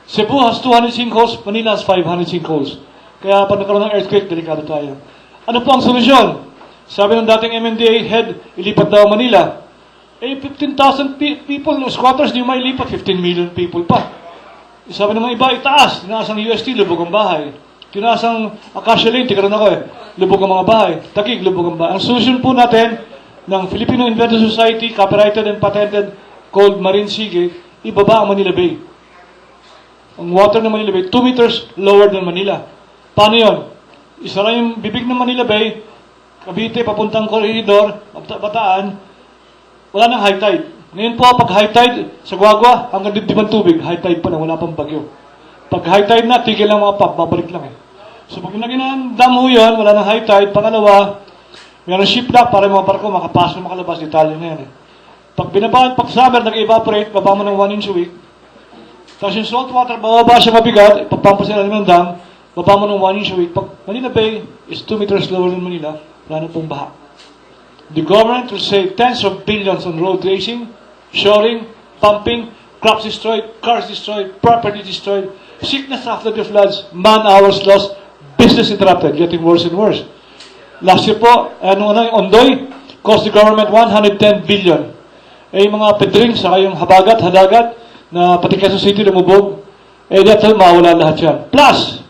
Cebu has 200 sinkholes, Manila has 500 sinkholes. Kaya pag nagkaroon ng earthquake, delikado tayo. Ano po ang solusyon? Sabi ng dating MMDA head, ilipat daw Manila. 15,000 people, squatters, di may ilipat, 15 million people pa. Sabi ng mga iba, itaas. Tinaas ang UST, lubog ang bahay. Tinaas ang Acacia Lane, tikaroon ako lubog ang mga bahay. Taguig, lubog ang bahay. Ang solusyon po natin ng Filipino Inventor Society, copyrighted and patented, called Marine Seagate, ibaba ang Manila Bay. Ang water ng Manila Bay, 2 meters lower than Manila. Paano yun? Isara yung bibig ng Manila Bay, Cavite, papuntang Corridor, Bataan, wala nang high tide. Ngayon po, pag high tide, sa Guagua, hanggang dibdib ang tubig, high tide pa na, wala pang bagyo. Pag high tide na, tigil lang mga pump, babalik lang So pag naging ng dam ho yun, wala nang high tide. Pangalawa, mayroon ship dock para yung mga barko makapasok, makalabas, Italian na yan Pag summer, nag-evaporate, baba mo ng 1 inch a week. Tapos yung salt water, bababa siya mabigat, ipapampa sila ng dam, baba mo ng 1 inch a week. Pag Manila Bay is 2 meters lower than Manila, wala na pong baha. The government will save tens of billions on road racing, shoring, pumping, crops destroyed, cars destroyed, property destroyed, sickness after the floods, man-hours lost, business interrupted, getting worse and worse. Last year po, Ondoy, cost the government 110 billion. Mga pedring, saka yung hadagat, na pati Quezon City lumubog, dahil mawala lahat yan. Plus,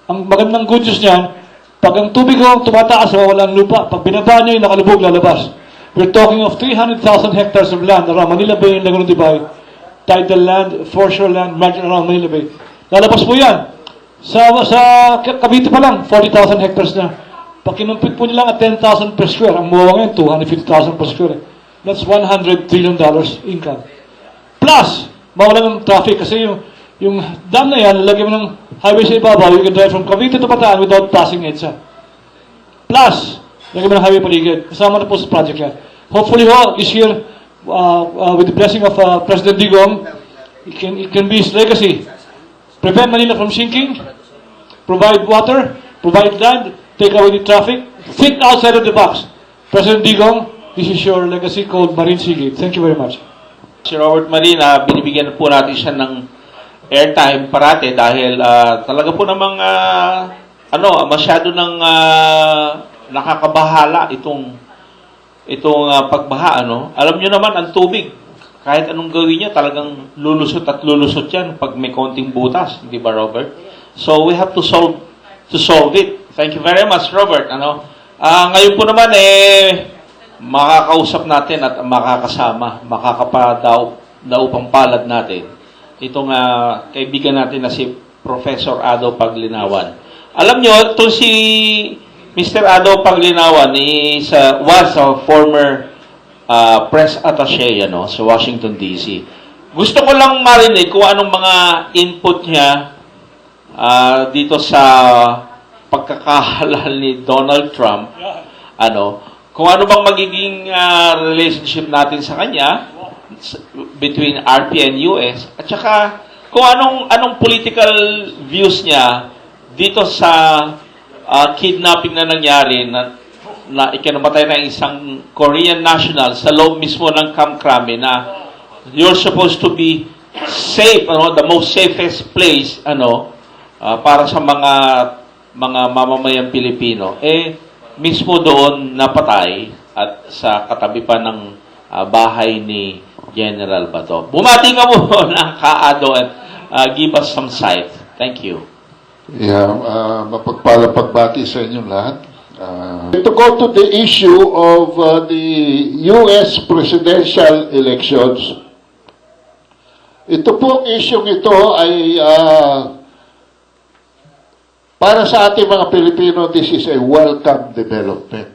ang magandang good news niyan, pag ang tubig ko tumataas, mawala ang lupa. Pag binaba niyo yung nakalubog, lalabas. We're talking of 300,000 hectares of land around Manila Bay and Laguna de Bay. Tidal land, foreshore land, margin around Manila Bay. Lalabas po yan. Sa Cavite pa lang, 40,000 hectares na. Pag kinumpit po nila at 10,000 per square, ang MOA ngayon, 250,000 per square. That's $100 trillion income. Plus, mawala ng traffic kasi yung dam na yan, lalagyan mo ng highway sa ibabaw, you can drive from Cavite to Bataan without passing EDSA. Plus, lagyan mo ng highway paligid. Kasama na po sa project yan. Hopefully this year, with the blessing of President Digong, it can be his legacy. Prevent Manila from sinking, provide water, provide land, take away the traffic, think outside of the box. President Digong, this is your legacy called Marine Seagate. Thank you very much. Si Robert Marin, binibigyan po natin siya ng airtime parate dahil talaga po namang masyado ng nakakabahala itong pagbaha, ano. Alam niyo naman ang tubig, kahit anong gawin niya, talagang lulusot at lulusot 'yan pag may konting butas, hindi ba, Robert? So we have to solve it. Thank you very much, Robert. Ano? Ngayon po naman makakausap natin at makakasama, makakapadaupang palad natin itong kaibigan natin na si Professor Ado Paglinawan. Alam nyo, ito si Mr. Ado Paglinawan was a former press attaché sa Washington, D.C. Gusto ko lang marinig kung anong mga input niya dito sa pagkakahalal ni Donald Trump, kung ano bang magiging relationship natin sa kanya between RP and US, at saka kung anong political views niya dito sa kidnapping na nangyari na ikinamatay ng isang Korean national sa loob mismo ng Camp Crame na you're supposed to be safe, the most safest place para sa mga mamamayang Pilipino, mismo doon napatay at sa katabi pa ng bahay ni General Bato. Bumati ka muna, Kaado, at give us some sight. Thank you. Yeah, mapagpalang pagbati sa inyong lahat. To go to the issue of the U.S. presidential elections, ito pong issue ito ay para sa ating mga Pilipino, this is a welcome development.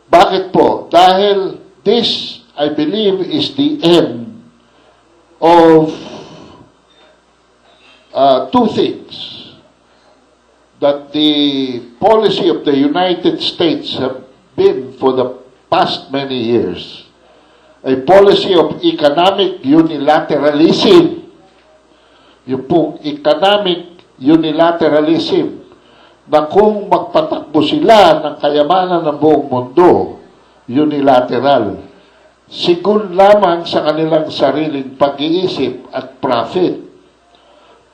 Bakit po? Dahil this, I believe, is the end of two things that the policy of the United States have been for the past many years. A policy of economic unilateralism. Yung pong economic unilateralism na kung magpatakbo sila ng kayamanan ng buong mundo, unilateral, sigun lamang sa kanilang sariling pag-iisip at profit.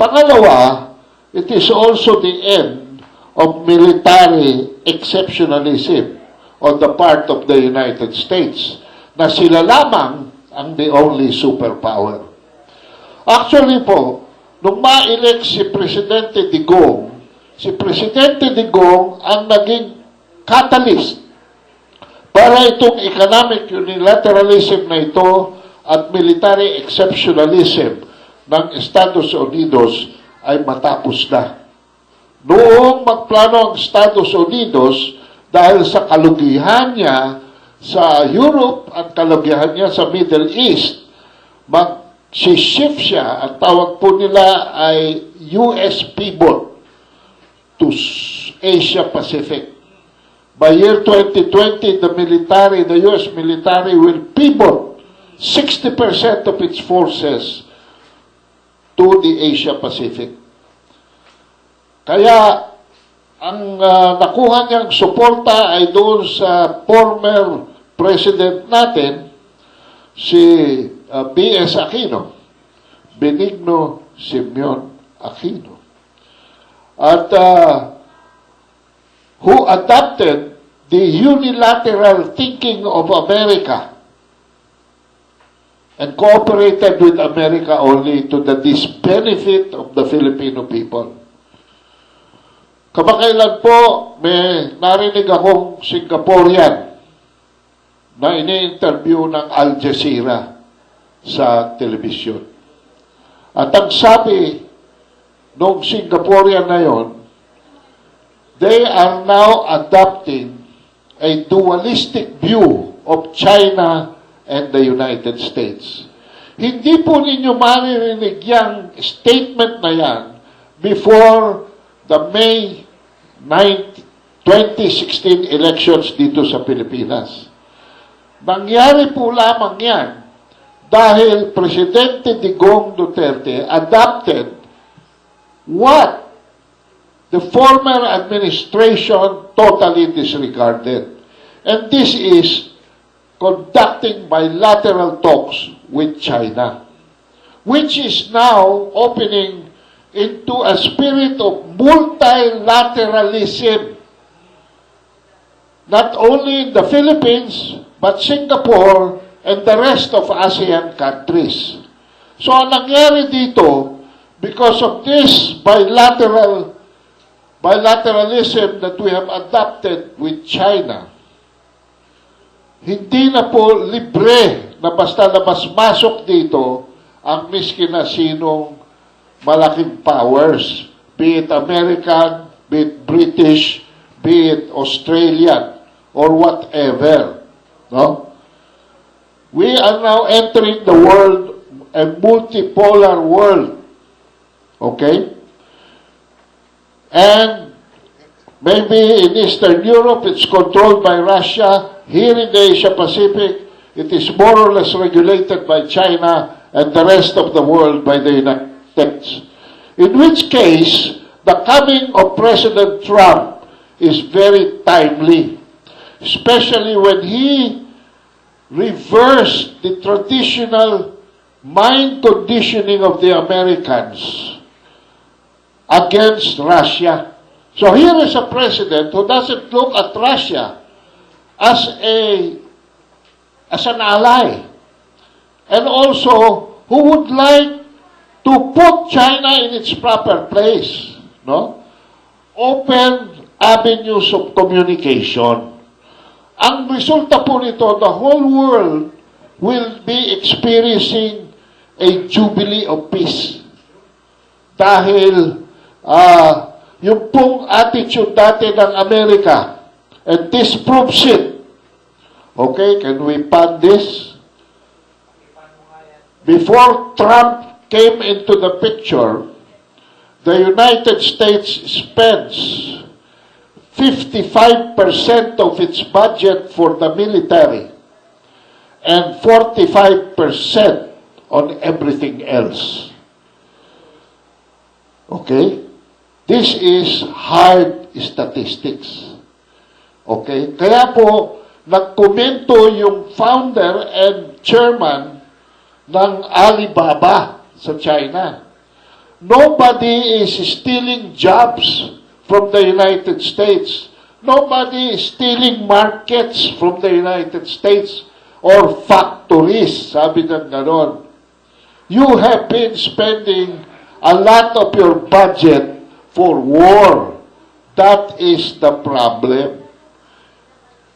Pangalawa, it is also the end of military exceptionalism on the part of the United States, na sila lamang ang the only superpower. Actually po, nung ma-elect si Presidente Digong ang naging catalyst para itong economic unilateralism na ito at military exceptionalism ng Estados Unidos ay matapos na. Noong magplano ang Estados Unidos dahil sa kalugihan niya sa Europe at kalugihan niya sa Middle East, mag-shift siya. Ang tawag po nila ay US pivot to Asia Pacific. By year 2020, the US military will pivot 60% of its forces to the Asia Pacific. Kaya, ang nakuha niyang suporta ay doon sa former president natin, si B.S. Aquino, Benigno Simeon Aquino. At who adopted the unilateral thinking of America and cooperated with America only to the disbenefit of the Filipino people. Kamakailan po, may narinig akong Singaporean na ini-interview ng Al Jazeera sa telebisyon. At ang sabi nung Singaporean na yon, they are now adopting a dualistic view of China and the United States. Hindi po ninyo maririnig yung statement na yan before the May 9, 2016 elections dito sa Pilipinas. Nangyari po lamang yan dahil Presidente Digong Duterte adopted what the former administration totally disregarded. And this is conducting bilateral talks with China. which is now opening into a spirit of multilateralism. Not only in the Philippines, but Singapore and the rest of ASEAN countries. So ang nangyari dito, because of this bilateralism that we have adopted with China, hindi na po libre na basta labas-masok dito ang miskin na sinong malaking powers, be it American, be it British, be it Australian, or whatever. No? We are now entering the world, a multipolar world. Okay? And maybe in Eastern Europe, it's controlled by Russia. Here in the Asia Pacific, it is more or less regulated by China and the rest of the world by the United States. In which case, the coming of President Trump is very timely, especially when he reversed the traditional mind conditioning of the Americans against Russia. So here is a president who doesn't look at Russia as an ally, and also who would like to put China in its proper place, no? Open avenues of communication. Ang resulta po nito, the whole world will be experiencing a jubilee of peace. Dahil yung pong attitude dati ng Amerika, and this proves it. Okay, can we pan this? Before Trump came into the picture, the United States spends 55% of its budget for the military and 45% on everything else. Okay? This is hard statistics. Okay? Kaya po, nagkomento yung founder and chairman ng Alibaba sa China. Nobody is stealing jobs from the United States. Nobody is stealing markets from the United States or factories, sabi ng ganon. You have been spending a lot of your budget for war. That is the problem.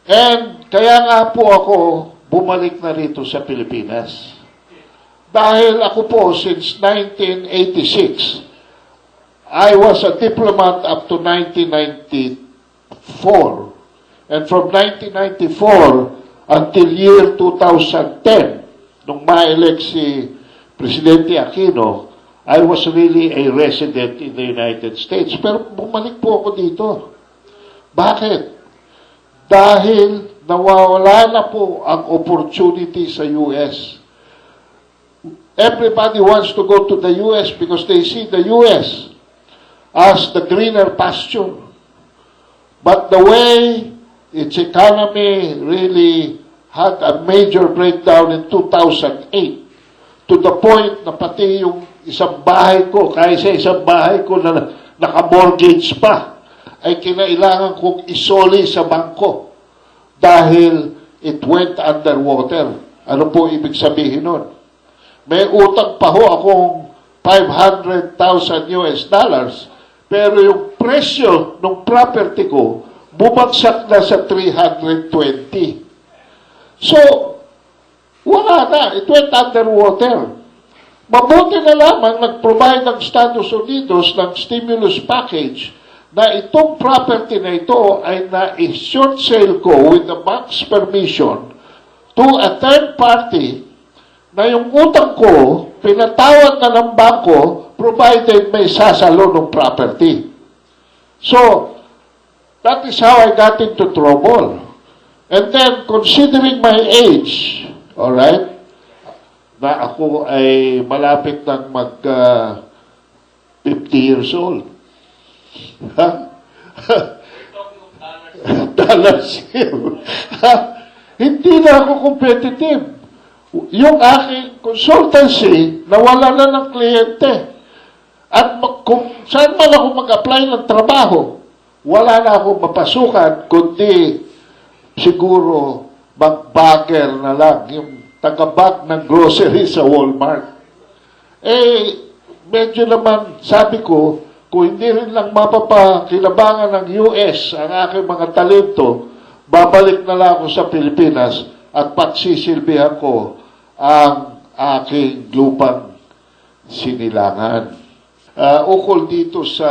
And kaya nga po ako bumalik na rito sa Pilipinas. Dahil ako po, since 1986, I was a diplomat up to 1994. And from 1994 until year 2010, nung ma-elect si Presidente Aquino, I was really a resident in the United States. Pero bumalik po ako dito. Bakit? Dahil nawawala na po ang opportunity sa US. Everybody wants to go to the US because they see the US as the greener pasture. But the way its economy really had a major breakdown in 2008, to the point na pati yung isang bahay ko, kaysa isang bahay ko na naka-mortgage pa, ay kinailangan kong isoli sa bangko dahil it went underwater. Ano po ibig sabihin nun? May utang pa ho akong $500,000 US, pero yung presyo ng property ko bumagsak na sa 320. So, wala na. It went underwater. Mabuti na lamang nag-provide ang Estados Unidos ng stimulus package na itong property na ito ay na-short sale ko with the bank's permission to a third party na yung utang ko, pinatawad na ng bangko provided may sasalo ng property. So, that is how I got into trouble. And then, considering my age, alright, na ako ay malapit ng mag 50 years old. Dollars. Hindi na ako competitive. Yung aking consultancy, nawala na ng kliyente. At kung saan man ako mag-apply ng trabaho, wala na akong mapasukan, kundi siguro mag-bagger na lang, yung taga-bag ng grocery sa Walmart. Medyo naman, sabi ko, kung hindi rin lang mapapakinabangan ng US ang aking mga talento, babalik na lang ako sa Pilipinas at pagsisilbihan ko ang aking lupang sinilangan. Ukol dito sa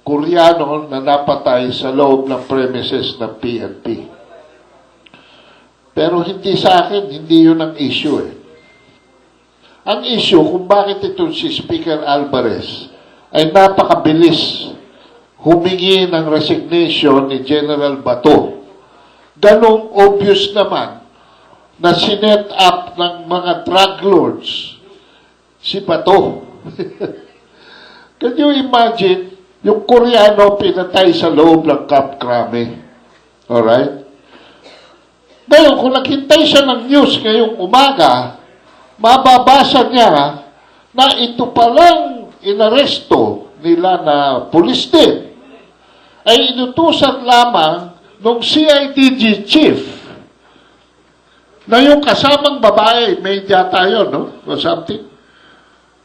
Koreano na napatay sa loob ng premises ng PNP. Pero hindi sa akin, hindi yun ang issue eh. Ang issue kung bakit itong si Speaker Alvarez ay napakabilis humingi ng resignation ni General Bato. Ganong obvious naman na sinet up ng mga drug lords si Bato. Can you imagine yung Koreano pinatay sa loob ng Camp Crame? Alright? Ngayon, kung naghintay siya ng news ngayong umaga, mababasa niya na ito palang inaresto nila na pulis din ay inutusan lamang ng CIDG chief na yung kasamang babae, may yata yun, no? O something,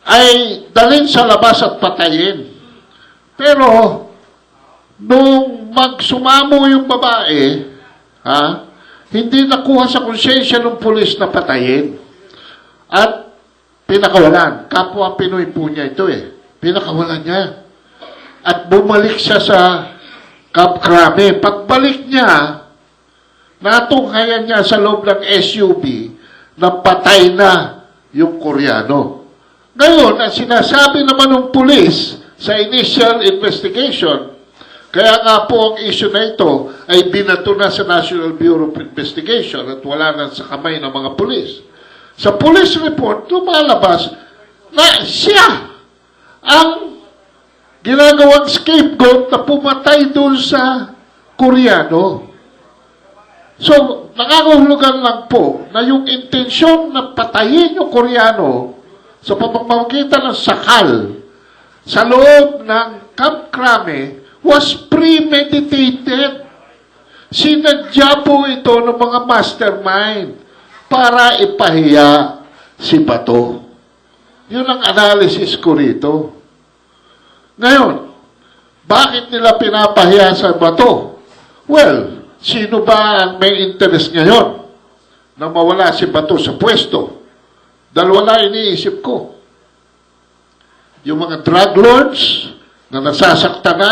ay dalhin sa labas at patayin. Pero, nung magsumamo yung babae, hindi nakuha sa konsensya ng pulis na patayin. At pinakawalan. Kapwa Pinoy po niya ito eh. Pinakawalan niya. At bumalik siya sa Camp Crame. Pagbalik niya, natunghayan niya sa loob ng SUV na patay na yung Koreano. Ngayon, ang sinasabi naman ng pulis sa initial investigation, kaya nga po ang issue na ito ay binato na sa National Bureau of Investigation at wala na sa kamay ng mga pulis. Sa police report, lumalabas na siya ang ginagawang scapegoat na pumatay doon sa Koreano. So, nakakahulugan lang po na yung intensyon na patayin yung Koreano sa pamamagitan ng sakal sa loob ng Camp Crame was premeditated. Sinadya po ito ng mga mastermind para ipahiya si Bato. Yun ang analysis ko rito. Ngayon, bakit nila pinapahiya sa Bato? Well, sino ba ang may interest ngayon na mawala si Bato sa pwesto? Dahil wala iniisip ko. Yung mga drug lords na nasasakta na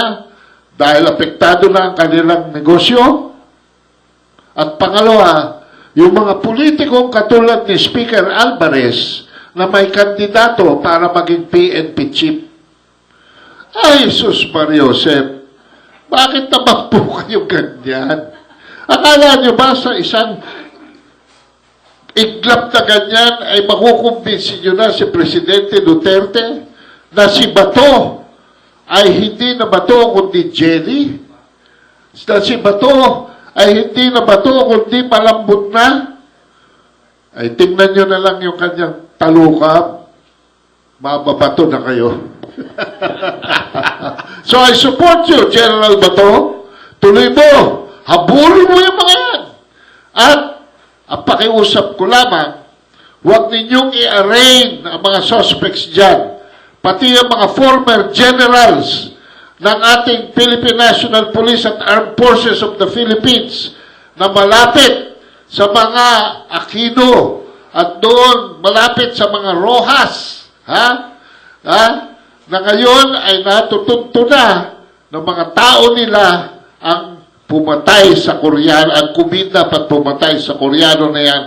dahil apektado na ang kanilang negosyo. At pangalawa, yung mga politikong katulad ni Speaker Alvarez na may kandidato para maging PNP chief. Ay, sus Mariosep, bakit naman po kayo ganyan? Akala nyo ba sa isang iglap na ganyan ay makukumbinsin nyo na si Presidente Duterte na si Bato ay hindi na Bato kundi jelly? Na si Bato ay hindi na Bato kundi malambot na? Ay tingnan nyo na lang yung kanyang talukap. Mababato na kayo. So I support you, General Bato. Tuloy mo. Habulin mo yung mga yan. At ang pakiusap ko lamang, huwag ninyong i-arraign ang mga suspects dyan. Pati ang mga former generals ng ating Philippine National Police at Armed Forces of the Philippines na malapit sa mga Aquino at doon malapit sa mga Rojas, na ngayon ay natutunto na ng mga tao nila ang pumatay sa Koreano, ang kumidnap at pumatay sa Koreano na yan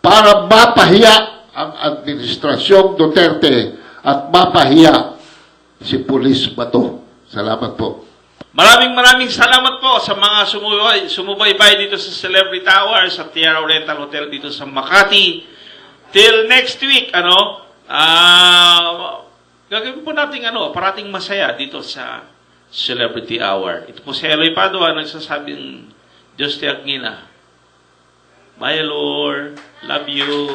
para mapahiya ang administrasyong Duterte at mapahiya si Police Bato. Salamat po. Maraming salamat po sa mga sumubaybay dito sa Celebrity Tower sa Tierra Oriental Hotel dito sa Makati. Till next week, gagawin po natin parating masaya dito sa Celebrity Hour. Ito po si Eloy Padua nagsasabing Diyos ti Agngina. Bye, Lord. Love you.